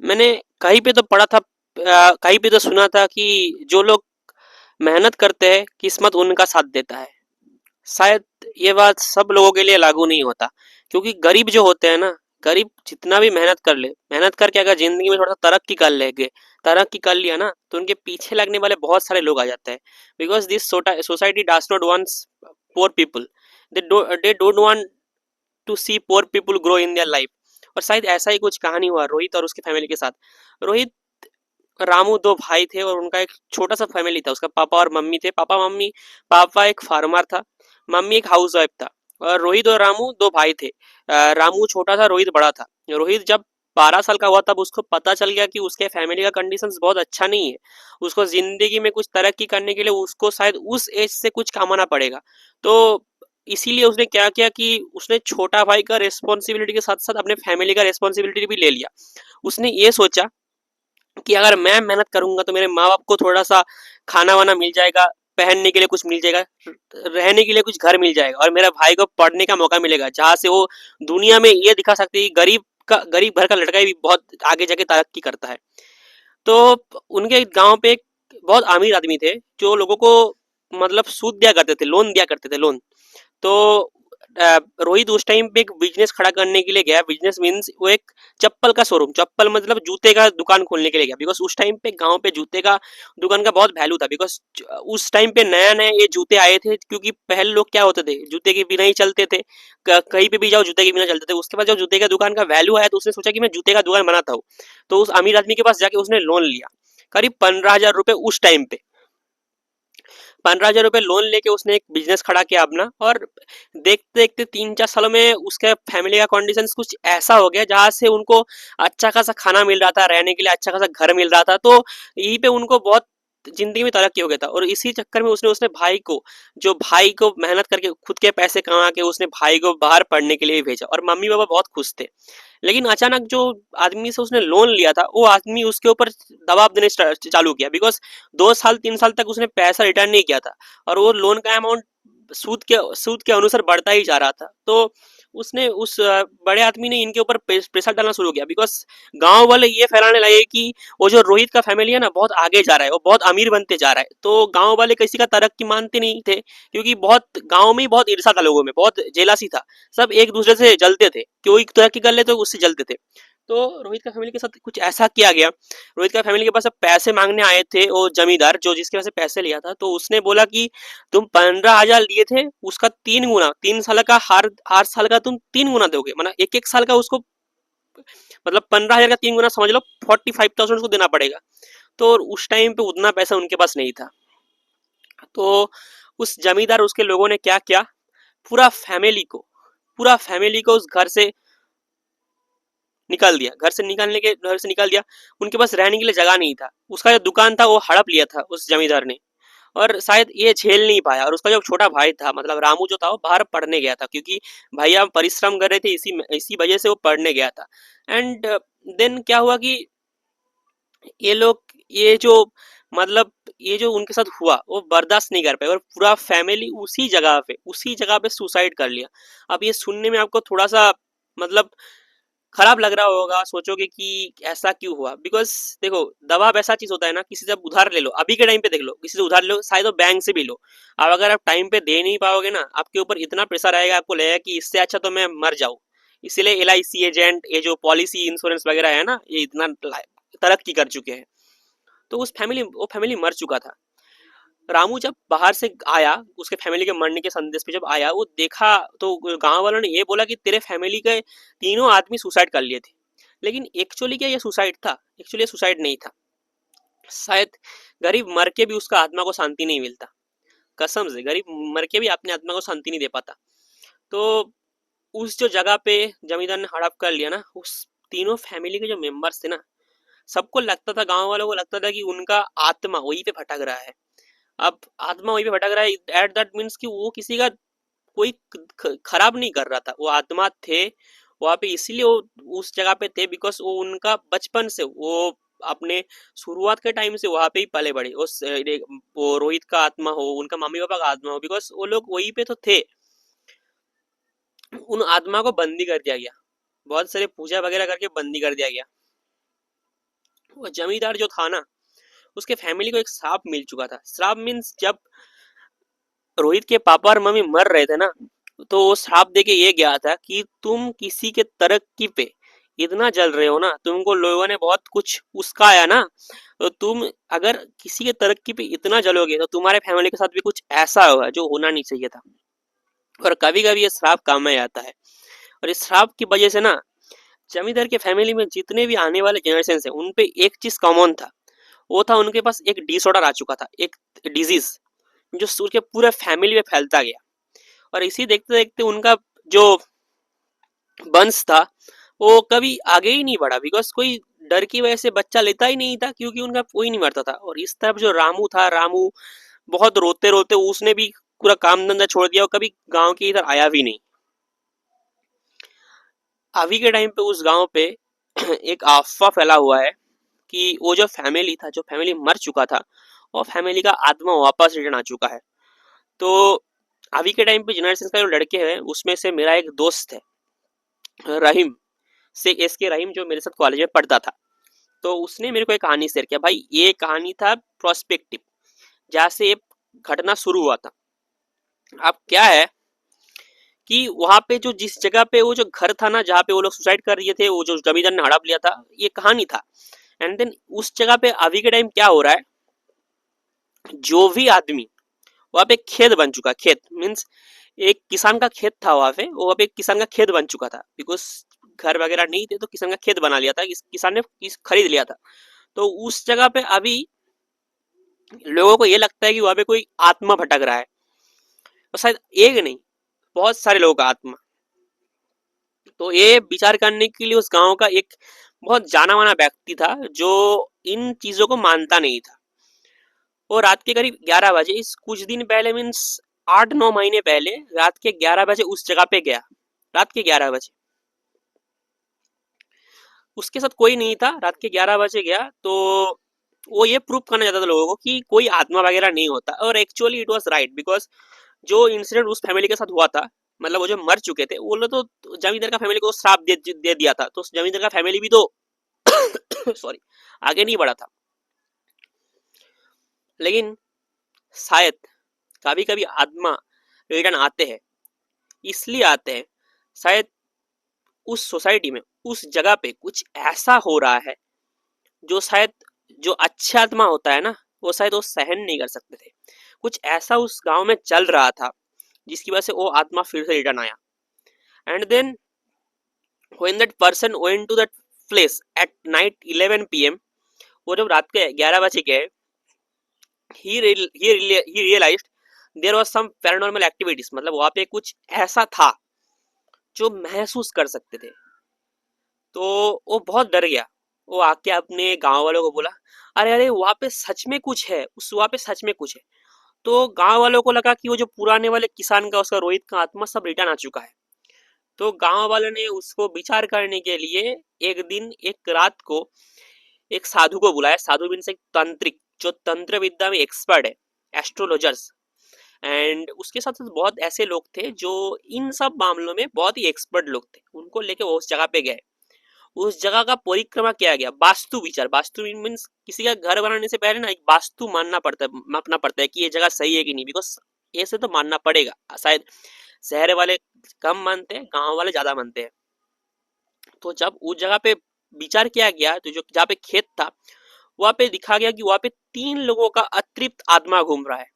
मैंने कहीं पे तो पढ़ा था, कहीं पे तो सुना था कि जो लोग मेहनत करते हैं किस्मत उनका साथ देता है। शायद ये बात सब लोगों के लिए लागू नहीं होता, क्योंकि गरीब जो होते हैं ना, गरीब जितना भी मेहनत कर ले, मेहनत करके अगर जिंदगी में थोड़ा सा तरक्की कर लिया ना, तो उनके पीछे लगने वाले बहुत सारे लोग आ जाते हैं। Because this society does not wants poor people, they don't want to see poor people grow in their life. और शायद ऐसा ही कुछ कहानी हुआ रोहित और उसकी फैमिली के साथ। रोहित, रामू दो भाई थे और उनका एक छोटा सा फैमिली था। उसका पापा और मम्मी थे। पापा एक फार्मर था, मम्मी एक हाउस वाइफ था। और रोहित और रामू दो भाई थे। रामू छोटा था, रोहित बड़ा था। रोहित जब 12 साल का हुआ तब उसको पता चल गया कि उसके फैमिली का कंडीशंस बहुत अच्छा नहीं है। उसको जिंदगी में कुछ तरक्की करने के लिए उसको शायद उस एज से कुछ कमाना पड़ेगा। तो इसीलिए उसने क्या किया कि उसने छोटा भाई का रिस्पॉन्सिबिलिटी के साथ साथ अपने फैमिली का रिस्पॉन्सिबिलिटी भी ले लिया। उसने ये सोचा कि अगर मैं मेहनत करूंगा तो मेरे माँ बाप को थोड़ा सा खाना वाना मिल जाएगा, पहनने के लिए कुछ मिल जाएगा, रहने के लिए कुछ घर मिल जाएगा, और मेरा भाई को पढ़ने का मौका मिलेगा जहाँ से वो दुनिया में ये दिखा सकते हैं कि गरीब घर का लड़का भी बहुत आगे जाके तरक्की करता है। तो उनके गांव पे एक बहुत अमीर आदमी थे जो लोगों को मतलब सूद दिया करते थे, लोन दिया करते थे, लोन। तो रोहित उस टाइम पे एक बिजनेस खड़ा करने के लिए गया। बिजनेस मीन्स वो एक चप्पल का शोरूम, चप्पल मतलब जूते का दुकान खोलने के लिए गया। बिकॉज उस टाइम पे गांव पे जूते का दुकान का बहुत वैल्यू था। बिकॉज उस टाइम पे नया नया ये जूते आए थे, क्योंकि पहले लोग क्या होते थे, जूते के बिना ही चलते थे। कहीं पे भी जाओ जूते के बिना चलते थे। उसके बाद जब जूते का दुकान का वैल्यू आया तो उसने सोचा कि मैं जूते का दुकान बनाता हूँ। तो उस अमीर आदमी के पास जाके उसने लोन लिया, करीब 15,000 रुपए उस टाइम पे। 15,000 रुपये लोन लेके उसने एक बिजनेस खड़ा किया अपना। और देखते देखते 3-4 सालों में उसके फैमिली का कंडीशन कुछ ऐसा हो गया जहाँ से उनको अच्छा खासा खाना मिल रहा था, रहने के लिए अच्छा खासा घर मिल रहा था। तो यहीं पे उनको बहुत जिंदगी में तरक्की हो गया था। और इसी चक्कर में उसने उसने भाई को मेहनत करके खुद के पैसे कमा के उसने भाई को बाहर पढ़ने के लिए भेजा, और मम्मी पापा बहुत खुश थे। लेकिन अचानक जो आदमी से उसने लोन लिया था वो आदमी उसके ऊपर दबाव देने चालू किया। बिकॉज 2 साल 3 साल तक उसने पैसा रिटर्न नहीं किया था, और वो लोन का अमाउंट सूद के अनुसार बढ़ता ही जा रहा था। तो उसने उस बड़े आदमी ने इनके ऊपर प्रेशर डालना शुरू किया। बिकॉज गांव वाले ये फैलाने लगे कि वो जो रोहित का फैमिली है ना बहुत आगे जा रहा है, वो बहुत अमीर बनते जा रहा है। तो गांव वाले किसी का तरक्की मानते नहीं थे, क्योंकि बहुत गांव में ही बहुत ईर्षा था, लोगों में बहुत जेलासी था। सब एक दूसरे से जलते थे, कोई तरक्की कर ले तो उससे जलते थे। तो रोहित का फैमिली के साथ कुछ ऐसा किया गया। रोहित का फैमिली के पास अब पैसे मांगने आए थे वो जमींदार जो जिसके पास से पैसे लिया था। तो उसने बोला कि तुम 15,000 लिए थे, उसका 3 गुना, 3 साल का हर साल का तुम 3 गुना दोगे, मतलब एक एक साल का उसको, मतलब 15,000 का 3 गुना समझ लो 45,000 उसको देना पड़ेगा। तो उस टाइम पे उतना पैसा उनके पास नहीं था। तो उस जमींदार उसके लोगों ने क्या किया, पूरा फैमिली को पूरा फैमिली को उस घर से निकाल दिया। उनके पास रहने के लिए जगह नहीं था। उसका जो दुकान था वो हड़प लिया था उस जमींदार ने। और शायद ये झेल नहीं पाया, और उसका जो छोटा भाई था, मतलब रामू जो था, वो बाहर पढ़ने गया था, क्योंकि भैया परिश्रम कर रहे थे, इसी इसी वजह से वो पढ़ने गया था। एंड देन क्या हुआ कि ये लोग ये जो मतलब ये जो उनके साथ हुआ वो बर्दाश्त नहीं कर पाए, और पूरा फैमिली उसी जगह पे सुसाइड कर लिया। अब ये सुनने में आपको थोड़ा सा मतलब खराब लग रहा होगा, सोचोगे कि ऐसा क्यों हुआ। बिकॉज देखो, दबाव ऐसा चीज होता है ना, किसी से आप उधार ले लो, अभी के टाइम पे देख लो, किसी से उधार लो, शायद वो बैंक से भी लो। अब अगर आप टाइम पे दे नहीं पाओगे ना, आपके ऊपर इतना प्रेशर आएगा, आपको लगेगा कि इससे अच्छा तो मैं मर जाऊं। इसीलिए LIC एजेंट, ये जो पॉलिसी इंश्योरेंस वगैरह है ना, ये इतना तरक्की कर चुके हैं। तो वो फैमिली मर चुका था। रामू जब बाहर से आया, उसके फैमिली के मरने के संदेश पे जब आया, वो देखा तो गांव वालों ने ये बोला कि तेरे फैमिली के तीनों आदमी सुसाइड कर लिए थे। लेकिन एक्चुअली क्या ये सुसाइड था? एक्चुअली ये सुसाइड नहीं था। शायद गरीब मर के भी उसका आत्मा को शांति नहीं मिलता। कसम से गरीब मर के भी अपने आत्मा को शांति नहीं दे पाता। तो उस जो जगह पे जमींदार ने हड़प कर लिया ना, उस तीनों फैमिली के जो मेंबर्स थे ना, सबको लगता था, गांव वालों को लगता था कि उनका आत्मा वहीं पे भटक रहा है। अब आत्मा वहीं पे भटक रहा है, एट दैट मीन्स कि वो किसी का कोई खराब नहीं कर रहा था, वो आत्मा थे वहां पे। इसीलिए वो उस जगह पे थे, बिकॉज वो उनका बचपन से वो अपने शुरुआत के टाइम से वहां पे ही पले बड़े। वो रोहित का आत्मा हो, उनका मम्मी पापा का आत्मा हो, बिकॉज वो लोग वहीं पे तो थे। उन आत्मा को बंदी कर दिया गया, बहुत सारे पूजा वगैरह करके बंदी कर दिया गया। वो जमींदार जो था ना, उसके फैमिली को एक श्राप मिल चुका था। श्राप मीन्स जब रोहित के पापा और मम्मी मर रहे थे ना, तो वो श्राप दे के ये गया था कि तुम किसी के तरक्की पे इतना जल रहे हो ना, तुमको लोगों ने बहुत कुछ उस्काया ना, तो तुम अगर किसी के तरक्की पे इतना जलोगे तो तुम्हारे फैमिली के साथ भी कुछ ऐसा होगा जो होना नहीं चाहिए था। और कभी कभी ये श्राप काम में आता है। और इस श्राप की वजह से ना, जमींदार के फैमिली में जितने भी आने वाले जनरेशन है उन पे एक चीज कॉमन था। वो था उनके पास एक डिसऑर्डर आ चुका था, एक डिजीज जो उसके पूरे फैमिली में फैलता गया। और इसी देखते देखते उनका जो वंश था वो कभी आगे ही नहीं बढ़ा, बिकॉज कोई डर की वजह से बच्चा लेता ही नहीं था, क्योंकि उनका कोई नहीं मरता था। और इस तरफ जो रामू था, रामू बहुत रोते रोते उसने भी पूरा काम धंधा छोड़ दिया और कभी गांव के इधर आया भी नहीं। अभी के टाइम पे उस गांव पे एक अफवाह फैला हुआ है कि वो जो फैमिली था, जो फैमिली मर चुका था, वो फैमिली का आत्मा वापस रिटर्न आ चुका है। तो अभी के टाइम पे जनरेशन का जो लड़के हैं उसमें से मेरा एक दोस्त है रहीम, से एस के रहीम, जो मेरे साथ कॉलेज में पढ़ता था। तो उसने मेरे को एक कहानी शेयर किया। भाई ये कहानी था प्रोस्पेक्टिव, जहाँ से ये घटना शुरू हुआ था। अब क्या है कि वहां पे जो जिस जगह पे वो जो घर था ना, जहाँ पे वो लोग सुसाइड कर रहे थे, वो जो जमींदार ने हड़प लिया था, ये कहानी था। एंड देन उस जगह पे अभी के टाइम क्या हो रहा है, जो भी आदमी वहां पे खेत बन चुका, खेत मीन्स एक किसान का खेत था वहां पे, वहां पे एक किसान का खेत बन चुका था, बिकॉज घर वगैरह नहीं थे तो किसान का खेत बना लिया था, किसान ने खरीद लिया था। तो उस जगह पे अभी लोगों को ये लगता है कि वहां पे कोई आत्मा भटक रहा है, और शायद एक नहीं, बहुत सारे लोगों का आत्मा। तो ये विचार करने के लिए उस गांव का एक बहुत जाना माना व्यक्ति था जो इन चीजों को मानता नहीं था। और रात के करीब 11 बजे, इस कुछ दिन पहले मीन्स 8-9 महीने पहले, रात के 11 बजे उस जगह पे गया। रात के 11 बजे उसके साथ कोई नहीं था, रात के 11 बजे गया। तो वो ये प्रूव करना चाहता था लोगों को कि कोई आत्मा वगैरह नहीं होता। और actually it was right, because जो इंसिडेंट उस फैमिली के साथ हुआ था, मतलब वो जो मर चुके थे, वो लोग तो जमींदार का फैमिली को श्राप दे दिया था, तो जमींदार का फैमिली भी तो सॉरी आगे नहीं बढ़ा था। लेकिन शायद कभी कभी आत्मा रिटर्न आते हैं, इसलिए आते हैं शायद उस सोसाइटी में, उस जगह पे कुछ ऐसा हो रहा है जो शायद जो अच्छा आत्मा होता है ना, वो शायद वो सहन नहीं कर सकते थे। कुछ ऐसा उस गांव में चल रहा था जिसकी वजह से वो आत्मा फिर से रिटर्न आया। And then when that person went to that place at night 11 PM, वो जब रात के 11 बजे गए, he realized there was some paranormal activities, मतलब वहां पे कुछ ऐसा था जो महसूस कर सकते थे। तो वो बहुत डर गया। वो आके अपने गांव वालों को बोला, अरे अरे वहां पे सच में कुछ है, उस वहां पे सच में कुछ है। तो गांव वालों को लगा कि वो जो पुराने वाले किसान का, उसका रोहित का आत्मा सब रिटर्न आ चुका है। तो गांव वालों ने उसको विचार करने के लिए एक दिन, एक रात को एक साधु को बुलाया। साधु मीन्स एक तांत्रिक, जो तंत्र विद्या में एक्सपर्ट है, एस्ट्रोलॉजर्स। एंड उसके साथ साथ बहुत ऐसे लोग थे जो इन सब मामलों में बहुत ही एक्सपर्ट लोग थे। उनको लेके वो उस जगह पे गए। उस जगह का परिक्रमा किया गया। वास्तु विचार, वास्तु मीन्स किसी का घर बनाने से पहले ना एक वास्तु मानना पड़ता है, मापना पड़ता है कि ये जगह सही है कि नहीं, बिकॉज ऐसे तो मानना पड़ेगा। शायद शहर वाले कम मानते हैं, गांव वाले ज्यादा मानते हैं। तो जब उस जगह पे विचार किया गया, तो जो जहाँ पे खेत था वहां पे दिखा गया कि वहां पे 3 लोगों का अतृप्त आत्मा घूम रहा है।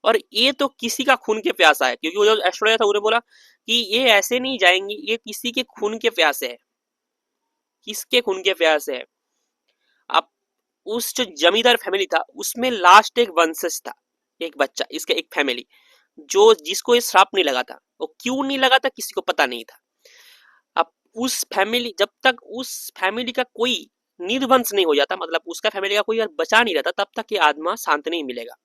और ये तो किसी का खून के प्यासा है, क्योंकि वो जो एस्ट्रोलॉजर था उन्होंने बोला कि ये ऐसे नहीं जाएंगे, ये किसी के खून के प्यासे है। किसके खून के प्यासे है? अब उस जो जमींदार फैमिली था उसमें लास्ट एक वंशज था, एक बच्चा, इसका एक फैमिली, जो जिसको ये श्राप नहीं लगा था। वो क्यों नहीं लगा था किसी को पता नहीं था। अब उस फैमिली, जब तक उस फैमिली का कोई निर्वंश नहीं हो जाता, मतलब उसका फैमिली का कोई अगर बचा नहीं रहता, तब तक ये आत्मा शांत नहीं मिलेगा।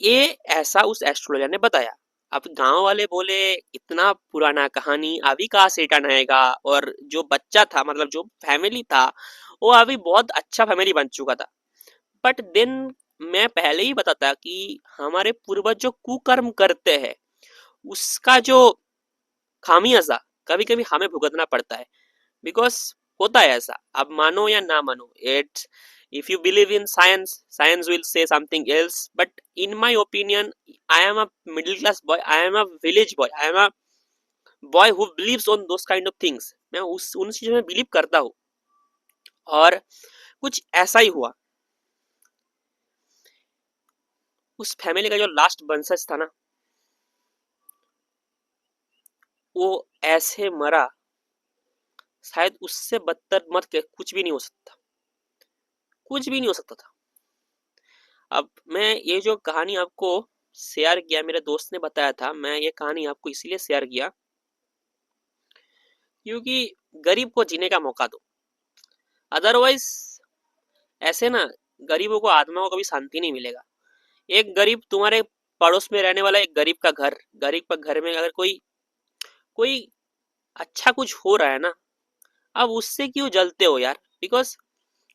ये ऐसा उस एस्ट्रोलॉजर ने बताया। अब गांव वाले बोले इतना पुराना कहानी अभी कहाँ से रिटर्न आएगा, और जो बच्चा था, मतलब जो फैमिली था, वो अभी बहुत अच्छा फैमिली बन चुका था। बट देन मैं पहले ही बताता कि हमारे पूर्वज जो कुकर्म करते हैं उसका जो खामियाजा कभी कभी हमें भुगतना पड़ता है। बिकॉज होता है ऐसा, आप मानो या ना मानो. It's, if you believe in science, science will say something else, but in my opinion, I am a middle class boy, I am a village boy, I am a boy who believes on those kind of things. मैं उस उन चीजों में believe करता हूँ. और कुछ ऐसा ही हुआ. उस फैमिली का जो लास्ट वंशज था ना, वो ऐसे मरा, शायद उससे बदतर मत के कुछ भी नहीं हो सकता, कुछ भी नहीं हो सकता था. अब मैं ये जो कहानी आपको शेयर किया, मेरे दोस्त ने बताया था, मैं ये कहानी आपको इसीलिए शेयर किया क्योंकि गरीब को जीने का मौका दो. अदरवाइज ऐसे ना गरीबों को, आत्मा को कभी शांति नहीं मिलेगा. एक गरीब, तुम्हारे पड़ोस में रहने वाला एक गरीब का घर, गरीब का घर में अगर कोई कोई अच्छा कुछ हो रहा है ना, अब उससे क्यों जलते हो यार? बिकॉज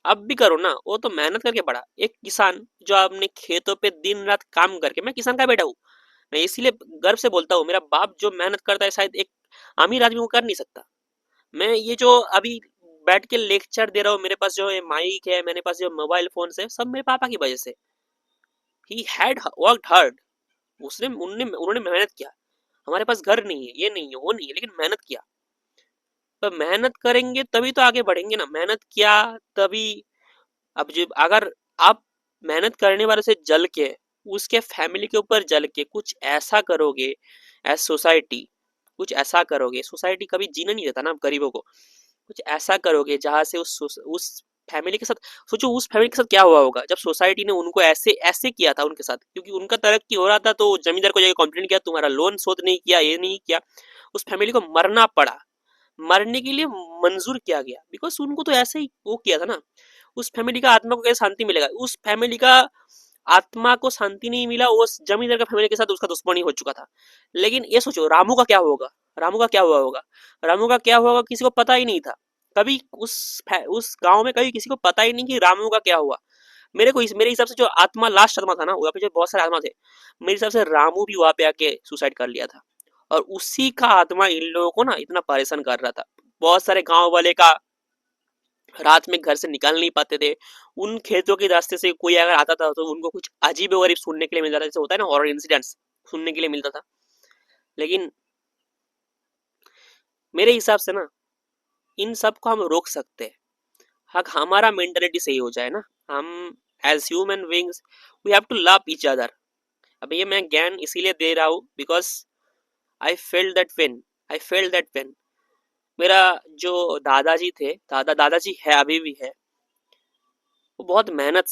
अब भी करो ना, वो तो मेहनत करके पड़ा. एक किसान जो अपने खेतों पे दिन रात काम करके, मैं किसान का बेटा हूँ, मैं इसीलिए गर्व से बोलता हूँ, मेरा बाप जो मेहनत करता है शायद एक अमीर आदमी को कर नहीं सकता. मैं ये जो अभी बैठ के लेक्चर दे रहा हूँ, मेरे पास जो माइक है, मेरे पास जो मोबाइल फोन है, सब मेरे पापा की वजह से. He had worked hard. उन्होंने मेहनत किया. हमारे पास घर नहीं है, ये नहीं है, वो नहीं है, लेकिन मेहनत किया. तो मेहनत करेंगे तभी तो आगे बढ़ेंगे ना. मेहनत किया तभी. अब जब अगर आप मेहनत करने वाले से जल के, उसके फैमिली के ऊपर जल के कुछ ऐसा करोगे एज सोसाइटी, कुछ ऐसा करोगे, सोसाइटी कभी जीने नहीं देता ना गरीबों को. कुछ ऐसा करोगे जहां से उस फैमिली के साथ, सोचो उस फैमिली के साथ क्या हुआ होगा जब सोसाइटी ने उनको ऐसे ऐसे किया था उनके साथ, क्योंकि उनका तरक्की हो रहा था तो जमींदार को जाकर कंप्लेंट किया, तुम्हारा लोन शोध नहीं किया, ये नहीं किया. उस फैमिली को मरना पड़ा, मरने के लिए मंजूर किया गया, बिकॉज उनको तो ऐसे ही वो किया था ना. उस फैमिली का आत्मा को कैसे शांति मिलेगा? उस फैमिली का आत्मा को शांति नहीं मिला, उस जमींदार का फैमिली के साथ उसका दुश्मनी हो चुका था. लेकिन ये सोचो रामू का क्या होगा, रामू का क्या हुआ होगा, रामू का क्या हुआ होगा, किसी को पता ही नहीं था कभी. उस गांव में कभी किसी को पता ही नहीं कि रामू का क्या हुआ. मेरे हिसाब से जो आत्मा, लास्ट आत्मा था ना वहाँ पे, जो बहुत सारे आत्मा थे, मेरे हिसाब से रामू भी वहां पे आके सुसाइड कर लिया था. और उसी का आत्मा इन लोगों को ना इतना परेशान कर रहा था. बहुत सारे गांव वाले का रात में घर से निकाल नहीं पाते थे. उन खेतों के रास्ते से कोई अगर आता था तो उनको कुछ अजीब व गरीब सुनने के लिए मिल जाता था, जैसे होता है ना हॉरर इंसिडेंट्स सुनने के लिए मिलता था. लेकिन मेरे हिसाब से ना इन सब को हम रोक सकते हैं. हक हमारा मेंटालिटी सही हो जाए ना, हम as human beings we have to love each other. अब ये मैं ज्ञान इसीलिए दे रहा हूँ because I felt that pain. मेरा जो दादाजी थे, दादाजी है, अभी भी है, वो बहुत मेहनत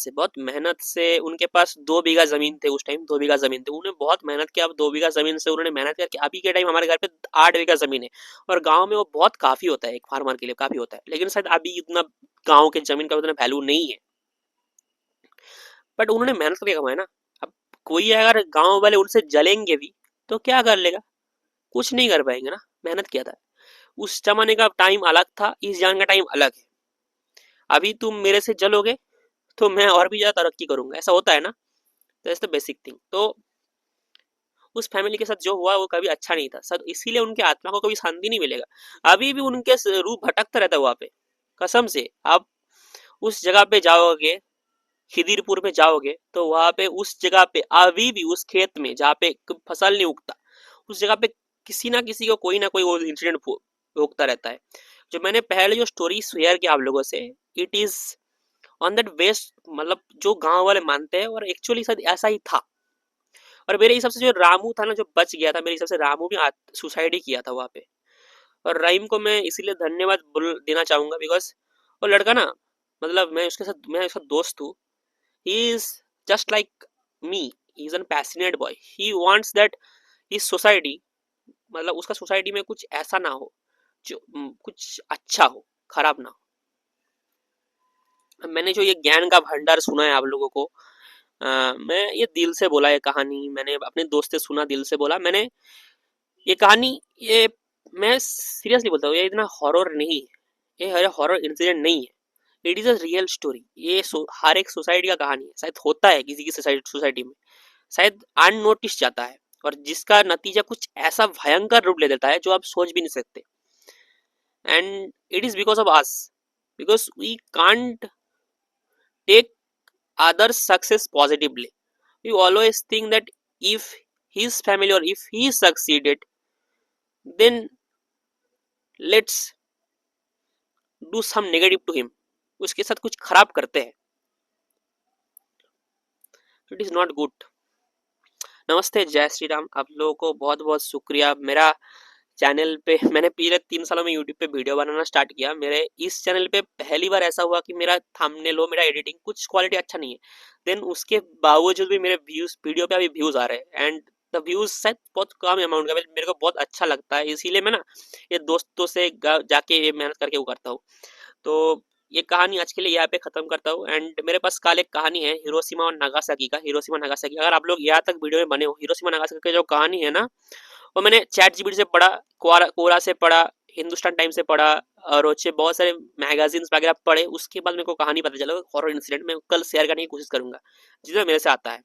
से उनके पास 2 बीघा जमीन थे. उस टाइम 2 बीघा जमीन थे, उन्होंने बहुत मेहनत किया. अब 2 बीघा जमीन से उन्होंने मेहनत करके अभी के टाइम हमारे घर पे 8 बीघा जमीन है. और गांव में वो बहुत काफी होता है, एक फार्मर के लिए काफी होता है, लेकिन शायद अभी इतना गांव के जमीन का उतना वैल्यू नहीं है. बट उन्होंने मेहनत करके कमाया ना. अब कोई अगर गांव वाले उनसे जलेंगे भी तो क्या कर लेगा? कुछ नहीं कर पाएंगे ना, मेहनत किया था. उस जमाने का टाइम अलग था, इस जमाने का टाइम अलग है. अभी तुम मेरे से जलोगे तो मैं और भी ज्यादा तरक्की करूंगा, ऐसा होता है ना. That's the basic thing. तो उस फैमिली के साथ जो हुआ वो कभी अच्छा नहीं था सर, इसीलिए उनके आत्मा को कभी शांति नहीं मिलेगा. अभी भी उनके रूह भटकता रहता है वहां पे. कसम से आप उस जगह पे जाओगे, खिदिरपुर में जाओगे, तो वहां पे उस जगह पे अभी भी उस खेत में जहाँ पे फसल नहीं उगता, उस जगह पे किसी ना किसी को कोई ना कोई वो इंसिडेंट होता रहता है. जो मैंने पहले जो स्टोरी शेयर किया आप लोगों से, it is on that best, मतलब जो गांव वाले मानते हैं और एक्चुअली शायद ऐसा ही था. और मेरे हिसाब से जो रामू था ना, जो बच गया था, मेरे हिसाब से रामू भी सुसाइड ही किया था वहां पे. और रहीम को मैं इसीलिए धन्यवाद बोल देना चाहूंगा बिकॉज वो लड़का ना, मतलब मैं उसका दोस्त हूँ. He is just like me, he is an passionate boy. He wants that इस सोसाइटी, मतलब उसका सोसाइटी में कुछ ऐसा ना हो जो कुछ अच्छा हो, खराब ना हो. मैंने जो ये ज्ञान का भंडार सुना है आप लोगों को, मैं ये दिल से बोला, ये कहानी मैंने अपने दोस्त से सुना, दिल से बोला मैंने ये कहानी. ये मैं सीरियसली बोलता हूँ, ये इतना हॉरर नहीं है, ये हॉरर इंसिडेंट नहीं है. It is a real story. ये हर एक सोसाइटी का कहानी है. शायद होता है किसी की सोसाइटी में, शायद अननोटिस जाता है, और जिसका नतीजा कुछ ऐसा भयंकर रूप ले देता है जो आप सोच भी नहीं सकते. And it is because of us. because we can't take others' success positively. We always think that if his family or if he succeeded, then let's do some negative to him. उसके साथ कुछ खराब करते हैं. It is not good. नमस्ते, जय श्री राम. आप लोगों को बहुत बहुत शुक्रिया. मेरा चैनल पे मैंने पिछले 3 सालों में यूट्यूब पे वीडियो बनाना स्टार्ट किया. मेरे इस चैनल पे पहली बार ऐसा हुआ कि मेरा थंबनेल हो, मेरा एडिटिंग कुछ क्वालिटी अच्छा नहीं है. देन उसके बावजूद भी मेरे व्यूज वीडियो पे अभी व्यूज आ रहे हैं एंड द व्यूज शायद बहुत कम अमाउंट का, मेरे को बहुत अच्छा लगता है. इसीलिए मैं ना ये दोस्तों से जाके ये मेहनत करके वो करता हूँ. तो ये कहानी आज के लिए यहाँ पे खत्म करता हूँ. एंड मेरे पास कल एक कहानी है हिरोशिमा और नागासाकी का. हिरोशिमा नागासाकी, अगर आप लोग यहाँ तक वीडियो में बने हो, हिरोशिमा नागासाकी की जो कहानी है ना, वो मैंने चैट जीपीटी से पढ़ा, कोरा से पढ़ा, हिंदुस्तान टाइम्स से पढ़ा और अच्छे बहुत सारे मैगजीन्स वगैरह पढ़े. उसके बाद मेरे को कहानी पता चला, हॉरर इंसिडेंट. मैं कल शेयर करने की कोशिश करूंगा जितना मेरे से आता है.